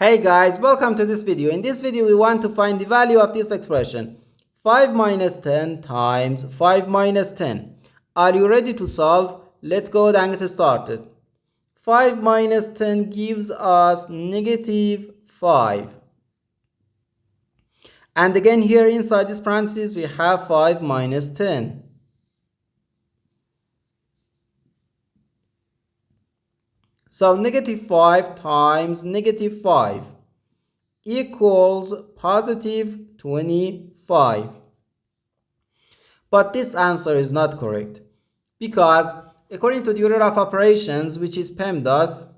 Hey guys, welcome to this video. In this video, we want to find the value of this expression. 5 minus 10 times 5 minus 10. Are you ready to solve? Let's go and get started. 5 minus 10 gives us negative 5. And again here inside this parentheses, we have 5 minus 10. So negative 5 times negative 5 equals positive 25. But this answer is not correct because according to the order of operations, which is PEMDAS,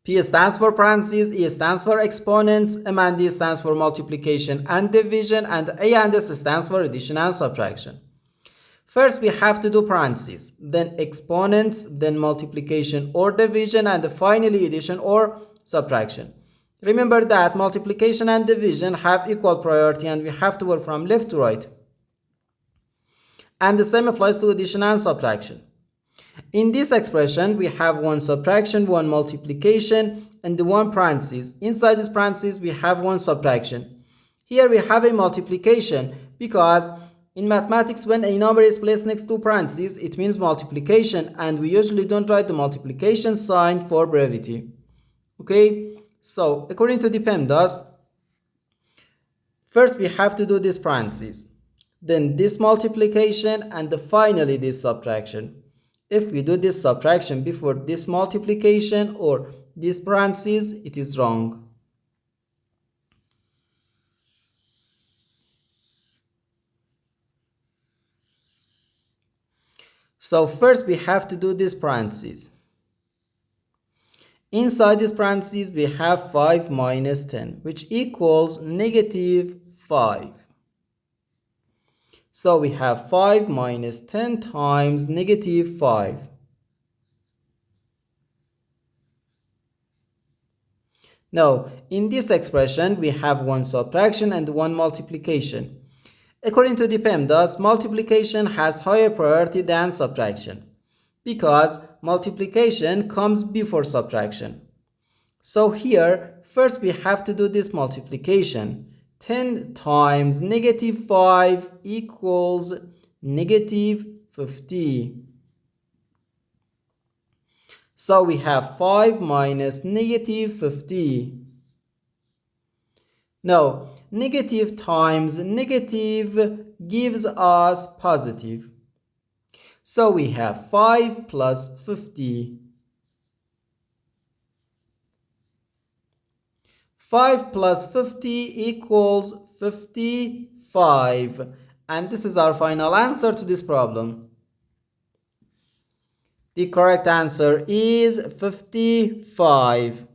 P stands for parentheses, E stands for exponents, M and D stands for multiplication and division, and A and S stands for addition and subtraction. First, we have to do parentheses, then exponents, then multiplication or division, and finally addition or subtraction. Remember that multiplication and division have equal priority and we have to work from left to right. And the same applies to addition and subtraction. In this expression, we have one subtraction, one multiplication, and the one parentheses. Inside this parentheses, we have one subtraction. Here we have a multiplication because in mathematics, when a number is placed next to parentheses, it means multiplication, and we usually don't write the multiplication sign for brevity. Okay, so according to the PEMDAS, first we have to do this parentheses, then this multiplication, and finally this subtraction. If we do this subtraction before this multiplication or this parentheses, it is wrong. So first we have to do this parentheses. Inside this parentheses, we have 5 minus 10, which equals negative 5. So we have 5 minus 10 times negative 5. Now, in this expression, we have one subtraction and one multiplication. According to the PEMDAS, multiplication has higher priority than subtraction because multiplication comes before subtraction. So here, first we have to do this multiplication. 10 times negative 5 equals negative 50. So we have 5 minus negative 50. Now, negative times negative gives us positive. So we have 5 plus 50. 5 plus 50 equals 55. And this is our final answer to this problem. The correct answer is 55.